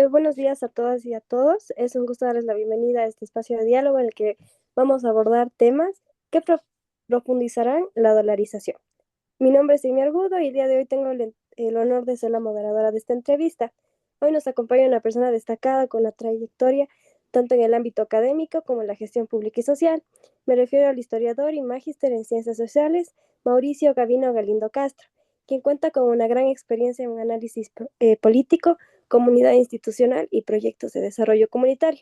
Buenos días a todas y a todos. Es un gusto darles la bienvenida a este espacio de diálogo en el que vamos a abordar temas que profundizarán la dolarización. Mi nombre es Amy Argudo y el día de hoy tengo el honor de ser la moderadora de esta entrevista. Hoy nos acompaña una persona destacada con una trayectoria tanto en el ámbito académico como en la gestión pública y social. Me refiero al historiador y magíster en ciencias sociales, Mauricio Gavino Galindo Castro, quien cuenta con una gran experiencia en análisis político, comunidad institucional y proyectos de desarrollo comunitario.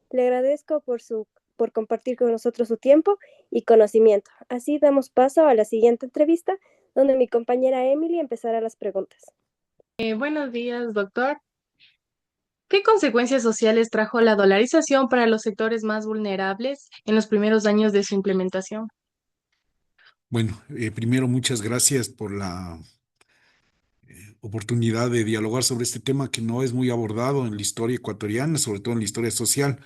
Le agradezco por compartir con nosotros su tiempo y conocimiento. Así damos paso a la siguiente entrevista, donde mi compañera Emily empezará las preguntas. Buenos días, doctor. ¿Qué consecuencias sociales trajo la dolarización para los sectores más vulnerables en los primeros años de su implementación? Bueno, primero muchas gracias por la oportunidad de dialogar sobre este tema que no es muy abordado en la historia ecuatoriana, sobre todo en la historia social.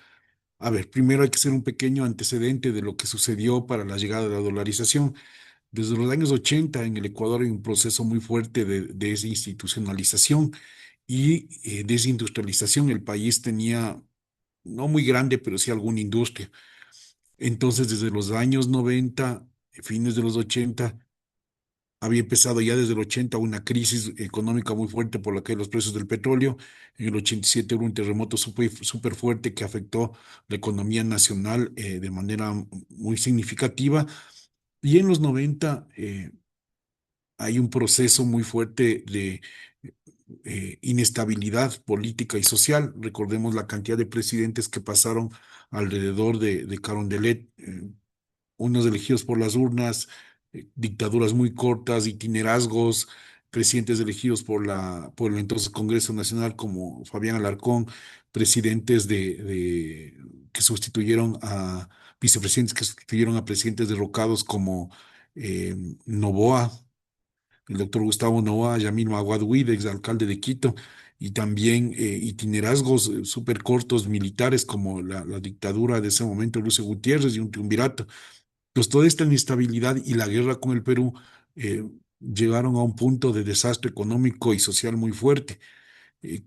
A ver, primero hay que hacer un pequeño antecedente de lo que sucedió para la llegada de la dolarización. Desde los años 80 en el Ecuador hay un proceso muy fuerte de desinstitucionalización y desindustrialización. El país tenía, no muy grande, pero sí alguna industria. Entonces, desde los años 90, fines de los 80, había empezado ya desde el 80 una crisis económica muy fuerte por la caída de los precios del petróleo. En el 87 hubo un terremoto súper fuerte que afectó la economía nacional de manera muy significativa. Y en los 90 hay un proceso muy fuerte de inestabilidad política y social. Recordemos la cantidad de presidentes que pasaron alrededor de Carondelet, unos elegidos por las urnas, dictaduras muy cortas, itinerazgos, presidentes elegidos por el entonces Congreso Nacional como Fabián Alarcón, presidentes que sustituyeron a vicepresidentes que sustituyeron a presidentes derrocados como eh, Noboa, el doctor Gustavo Noboa, Yamil Maguad Huida, exalcalde de Quito, y también itinerazgos súper cortos militares como la dictadura de ese momento, Lucio Gutiérrez y un triunvirato. Pues toda esta inestabilidad y la guerra con el Perú eh, llegaron a un punto de desastre económico y social muy fuerte,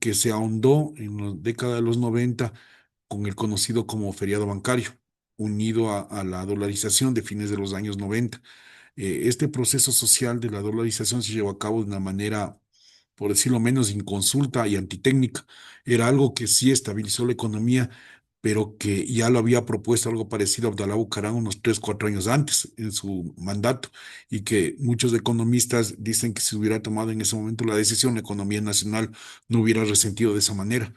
que se ahondó en la década de los 90 con el conocido como feriado bancario, unido a la dolarización de fines de los años 90. Este proceso social de la dolarización se llevó a cabo de una manera, por decirlo menos, inconsulta y antitécnica. Era algo que sí estabilizó la economía, pero que ya lo había propuesto algo parecido a Abdalá Bucaram unos 3, 4 años antes en su mandato, y que muchos economistas dicen que si hubiera tomado en ese momento la decisión, la economía nacional no hubiera resentido de esa manera.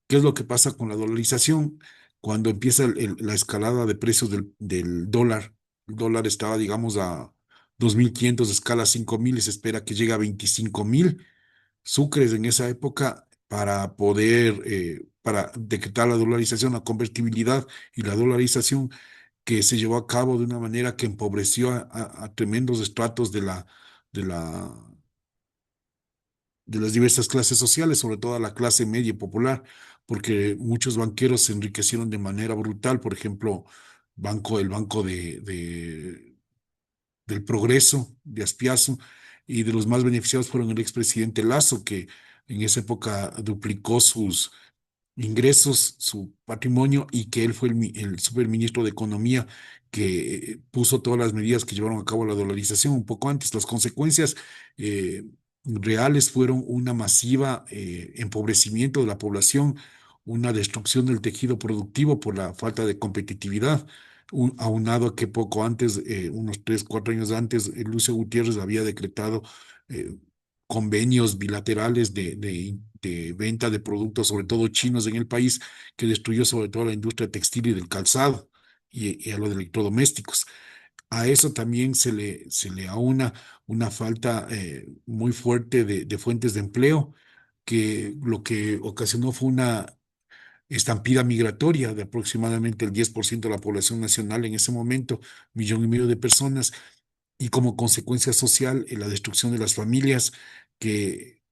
¿Qué es lo que pasa con la dolarización? Cuando empieza la escalada de precios del dólar, el dólar estaba, digamos, a 2.500, escala 5.000 y se espera que llegue a 25.000 sucres en esa época para decretar la dolarización, la convertibilidad y la dolarización que se llevó a cabo de una manera que empobreció a tremendos estratos de la, de las diversas clases sociales, sobre todo a la clase media y popular, porque muchos banqueros se enriquecieron de manera brutal. Por ejemplo, el Banco del Progreso, de Aspiazo, y de los más beneficiados fueron el expresidente Lazo, que en esa época duplicó sus ingresos, su patrimonio, y que él fue el superministro de Economía que puso todas las medidas que llevaron a cabo la dolarización un poco antes. Las consecuencias eh, reales fueron una masiva empobrecimiento de la población, una destrucción del tejido productivo por la falta de competitividad. Aunado a que poco antes, unos 3, 4 años antes, Lucio Gutiérrez había decretado eh, convenios bilaterales de venta de productos, sobre todo chinos, en el país, que destruyó sobre todo la industria textil y del calzado y a los electrodomésticos. A eso también se le aúna una falta muy fuerte de fuentes de empleo, que lo que ocasionó fue una estampida migratoria de aproximadamente el 10% de la población nacional en ese momento, 1,5 millones de personas, y como consecuencia social, la destrucción de las familias, que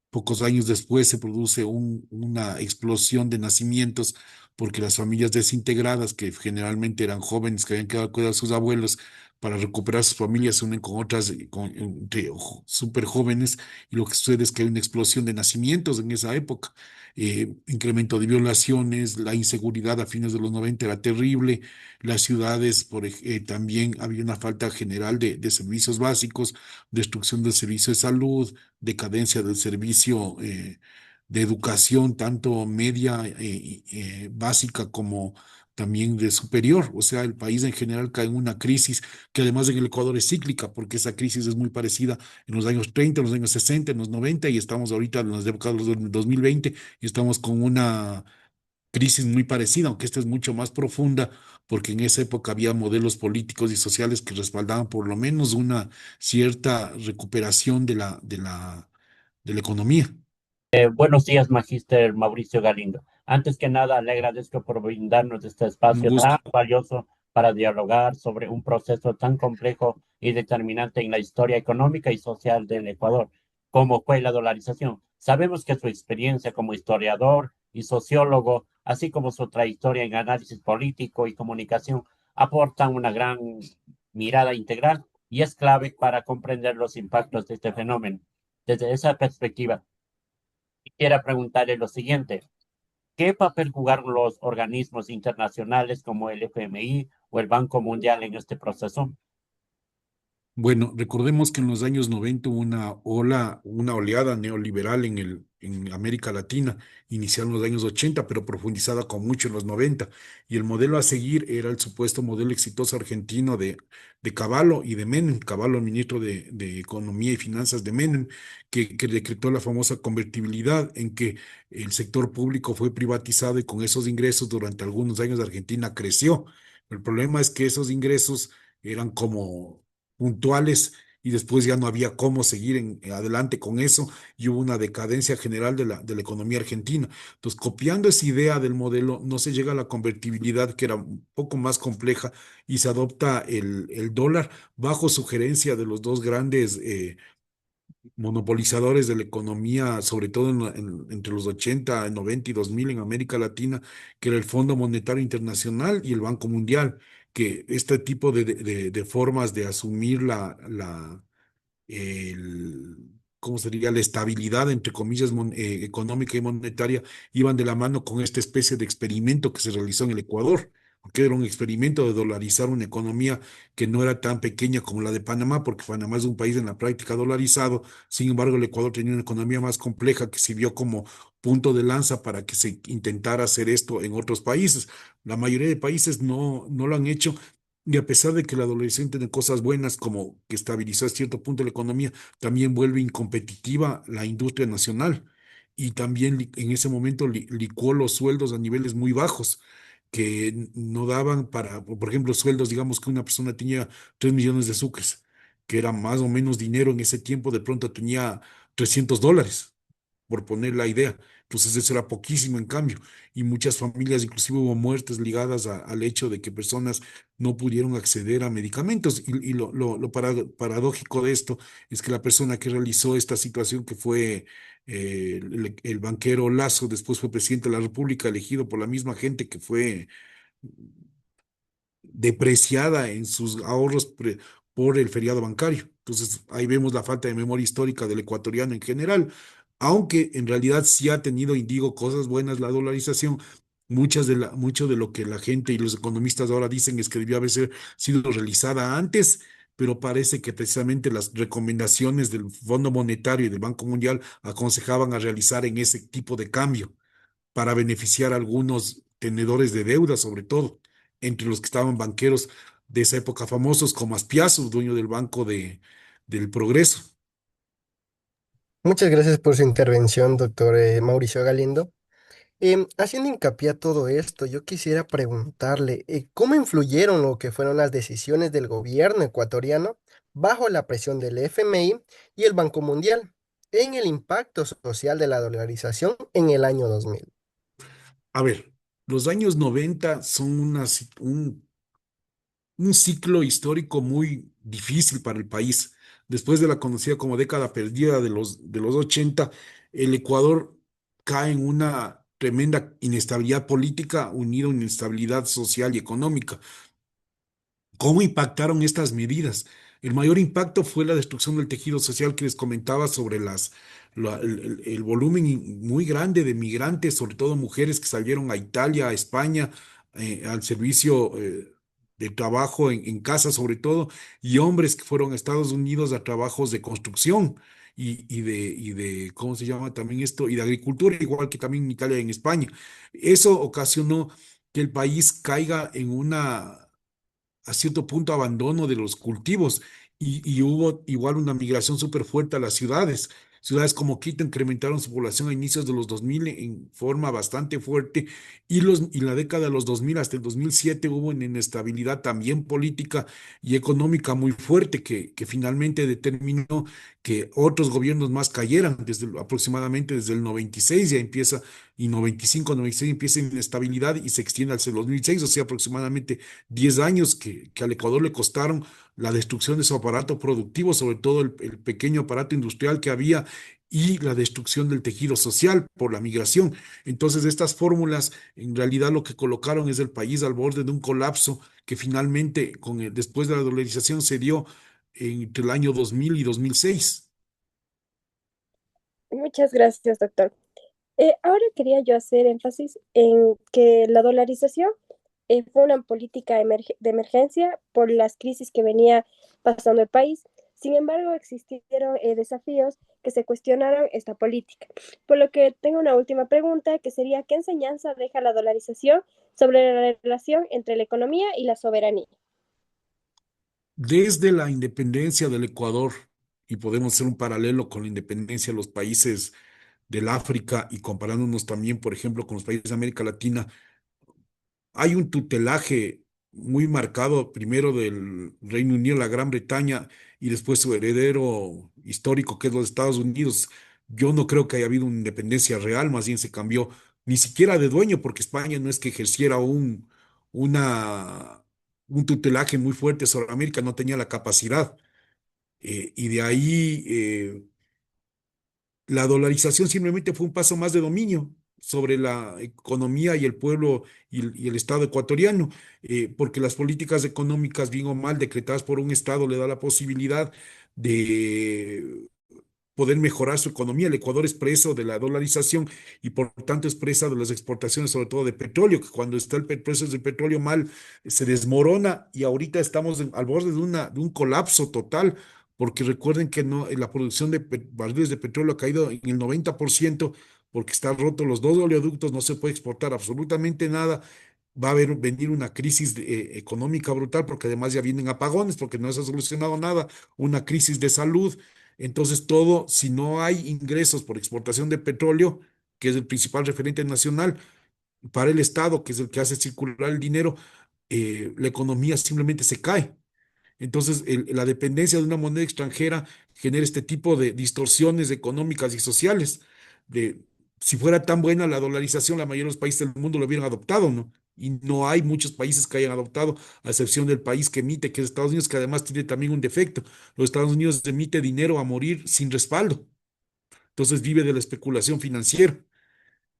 pocos años después se produce una explosión de nacimientos, porque las familias desintegradas, que generalmente eran jóvenes que habían quedado a cuidar a sus abuelos, para recuperar sus familias se unen con otras súper jóvenes y lo que sucede es que hay una explosión de nacimientos en esa época. Incremento de violaciones, la inseguridad a fines de los 90 era terrible, las ciudades también había una falta general de servicios básicos, destrucción del servicio de salud, decadencia del servicio de educación, tanto media, básica como también de superior. O sea, el país en general cae en una crisis que además en el Ecuador es cíclica, porque esa crisis es muy parecida en los años 30, en los años 60, en los 90, y estamos ahorita en las épocas de los 2020 y estamos con una crisis muy parecida, aunque esta es mucho más profunda, porque en esa época había modelos políticos y sociales que respaldaban por lo menos una cierta recuperación de la economía. Buenos días, Magíster Mauricio Galindo. Antes que nada, le agradezco por brindarnos este Un espacio gusto. tan valioso para dialogar sobre un proceso tan complejo y determinante en la historia económica y social del Ecuador, como fue la dolarización. Sabemos que su experiencia como historiador y sociólogo, así como su trayectoria en análisis político y comunicación, aportan una gran mirada integral y es clave para comprender los impactos de este fenómeno. Desde esa perspectiva, quisiera preguntarle lo siguiente. ¿Qué papel jugaron los organismos internacionales como el FMI o el Banco Mundial en este proceso? Bueno, recordemos que en los años 90 hubo una oleada neoliberal en América Latina, iniciada en los años 80, pero profundizada con mucho en los 90. Y el modelo a seguir era el supuesto modelo exitoso argentino de Cavallo y de Menem. Cavallo, ministro de Economía y Finanzas de Menem, que decretó la famosa convertibilidad en que el sector público fue privatizado y con esos ingresos durante algunos años Argentina creció. El problema es que esos ingresos eran como puntuales y después ya no había cómo seguir adelante con eso y hubo una decadencia general de la economía argentina. Entonces, copiando esa idea del modelo, no se llega a la convertibilidad que era un poco más compleja y se adopta el dólar bajo sugerencia de los dos grandes monopolizadores de la economía, sobre todo entre los 80, 90 y 2000 en América Latina, que era el Fondo Monetario Internacional y el Banco Mundial, que este tipo de formas de asumir ¿cómo sería? La estabilidad, entre comillas, económica y monetaria, iban de la mano con esta especie de experimento que se realizó en el Ecuador, porque era un experimento de dolarizar una economía que no era tan pequeña como la de Panamá, porque Panamá es un país en la práctica dolarizado. Sin embargo, el Ecuador tenía una economía más compleja que sirvió como punto de lanza para que se intentara hacer esto en otros países. La mayoría de países no lo han hecho. Y a pesar de que la dolarización tiene cosas buenas, como que estabilizó a cierto punto la economía, también vuelve incompetitiva la industria nacional. Y también en ese momento licuó los sueldos a niveles muy bajos, que no daban para, por ejemplo, sueldos, digamos que una persona tenía 3 millones de sucres, que era más o menos dinero en ese tiempo, de pronto tenía $300 por poner la idea. Entonces eso era poquísimo en cambio. Y muchas familias, inclusive hubo muertes ligadas al hecho de que personas no pudieron acceder a medicamentos. Y lo paradójico de esto es que la persona que realizó esta situación, que fue el banquero Lazo, después fue presidente de la República, elegido por la misma gente que fue depreciada en sus ahorros por el feriado bancario. Entonces, ahí vemos la falta de memoria histórica del ecuatoriano en general, aunque en realidad sí ha tenido, y digo, cosas buenas la dolarización. Mucho de lo que la gente y los economistas ahora dicen es que debió haber sido realizada antes, pero parece que precisamente las recomendaciones del Fondo Monetario y del Banco Mundial aconsejaban a realizar en ese tipo de cambio para beneficiar a algunos tenedores de deuda, sobre todo, entre los que estaban banqueros de esa época famosos como Aspiazu, dueño del Banco del Progreso. Muchas gracias por su intervención, doctor Mauricio Galindo. Haciendo hincapié a todo esto, yo quisiera preguntarle, ¿cómo influyeron lo que fueron las decisiones del gobierno ecuatoriano bajo la presión del FMI y el Banco Mundial en el impacto social de la dolarización en el año 2000? A ver, los años 90 son un ciclo histórico muy difícil para el país. Después de la conocida como década perdida de los 80, el Ecuador cae en una tremenda inestabilidad política unida a una inestabilidad social y económica. ¿Cómo impactaron estas medidas? El mayor impacto fue la destrucción del tejido social que les comentaba sobre el volumen muy grande de migrantes, sobre todo mujeres que salieron a Italia, a España, al servicio de trabajo en casa sobre todo, y hombres que fueron a Estados Unidos a trabajos de construcción ¿cómo se llama también esto? Y de agricultura, igual que también en Italia y en España. Eso ocasionó que el país caiga en una a cierto punto abandono de los cultivos y hubo igual una migración súper fuerte a las ciudades. Ciudades como Quito incrementaron su población a inicios de los 2000 en forma bastante fuerte y la década de los 2000 hasta el 2007 hubo una inestabilidad también política y económica muy fuerte que finalmente determinó que otros gobiernos más cayeran aproximadamente desde el 96 ya empieza y 95, 96 empieza inestabilidad y se extiende hasta el 2006, o sea, aproximadamente 10 años que al Ecuador le costaron la destrucción de su aparato productivo, sobre todo el pequeño aparato industrial que había y la destrucción del tejido social por la migración. Entonces, estas fórmulas en realidad lo que colocaron es el país al borde de un colapso que finalmente, después de la dolarización, se dio entre el año 2000 y 2006. Muchas gracias, doctor. Ahora quería yo hacer énfasis en que la dolarización fue una política de emergencia por las crisis que venía pasando el país. Sin embargo, existieron desafíos que se cuestionaron esta política. Por lo que tengo una última pregunta, que sería, ¿qué enseñanza deja la dolarización sobre la relación entre la economía y la soberanía? Desde la independencia del Ecuador, y podemos hacer un paralelo con la independencia de los países del África y comparándonos también, por ejemplo, con los países de América Latina, hay un tutelaje muy marcado, primero del Reino Unido, la Gran Bretaña, y después su heredero histórico, que es los Estados Unidos. Yo no creo que haya habido una independencia real, más bien se cambió ni siquiera de dueño, porque España no es que ejerciera una, un tutelaje muy fuerte sobre América, no tenía la capacidad. Y de ahí la dolarización simplemente fue un paso más de dominio sobre la economía y el pueblo y el Estado ecuatoriano, porque las políticas económicas, bien o mal, decretadas por un Estado, le da la posibilidad de poder mejorar su economía. El Ecuador es preso de la dolarización y por tanto es presa de las exportaciones, sobre todo de petróleo, que cuando está el precio del petróleo mal, se desmorona y ahorita estamos al borde de un colapso total, porque recuerden que no, la producción de barriles de petróleo ha caído en el 90% porque están rotos los dos oleoductos, no se puede exportar absolutamente nada. Va a venir una crisis económica brutal porque además ya vienen apagones porque no se ha solucionado nada, una crisis de salud. Entonces todo, si no hay ingresos por exportación de petróleo, que es el principal referente nacional para el Estado, que es el que hace circular el dinero, la economía simplemente se cae. Entonces, la dependencia de una moneda extranjera genera este tipo de distorsiones económicas y sociales. De, si fuera tan buena la dolarización, la mayoría de los países del mundo lo hubieran adoptado, ¿no? Y no hay muchos países que hayan adoptado, a excepción del país que emite, que es Estados Unidos, que además tiene también un defecto. Los Estados Unidos emite dinero a morir sin respaldo. Entonces vive de la especulación financiera.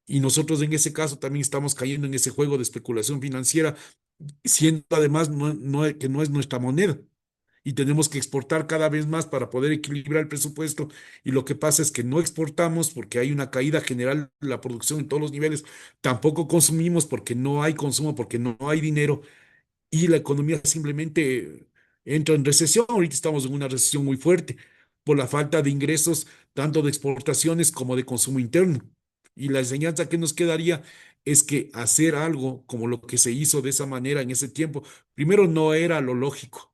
Y nosotros en ese caso también estamos cayendo en ese juego de especulación financiera, siendo además que no es nuestra moneda y tenemos que exportar cada vez más para poder equilibrar el presupuesto. Y lo que pasa es que no exportamos porque hay una caída general de la producción en todos los niveles. Tampoco consumimos porque no hay consumo, porque no hay dinero y la economía simplemente entra en recesión. Ahorita estamos en una recesión muy fuerte por la falta de ingresos, tanto de exportaciones como de consumo interno. Y la enseñanza que nos quedaría es que hacer algo como lo que se hizo de esa manera en ese tiempo, primero no era lo lógico,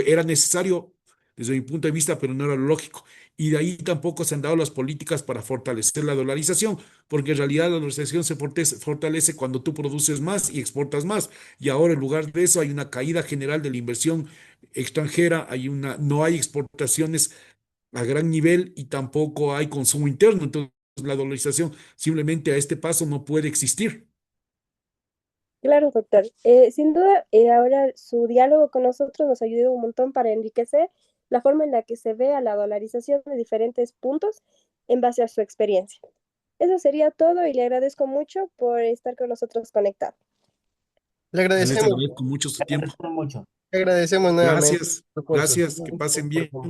era necesario desde mi punto de vista, pero no era lo lógico. Y de ahí tampoco se han dado las políticas para fortalecer la dolarización, porque en realidad la dolarización se fortalece cuando tú produces más y exportas más. Y ahora en lugar de eso hay una caída general de la inversión extranjera, no hay exportaciones a gran nivel y tampoco hay consumo interno. Entonces la dolarización simplemente a este paso no puede existir. Claro, doctor. Sin duda, ahora su diálogo con nosotros nos ayudó un montón para enriquecer la forma en la que se ve a la dolarización de diferentes puntos en base a su experiencia. Eso sería todo y le agradezco mucho por estar con nosotros conectado. Le Yo les agradecemos. agradezco mucho su tiempo. Agradezco mucho. Agradecemos nuevamente Gracias, por su gracias, que tiempo, pasen por bien. su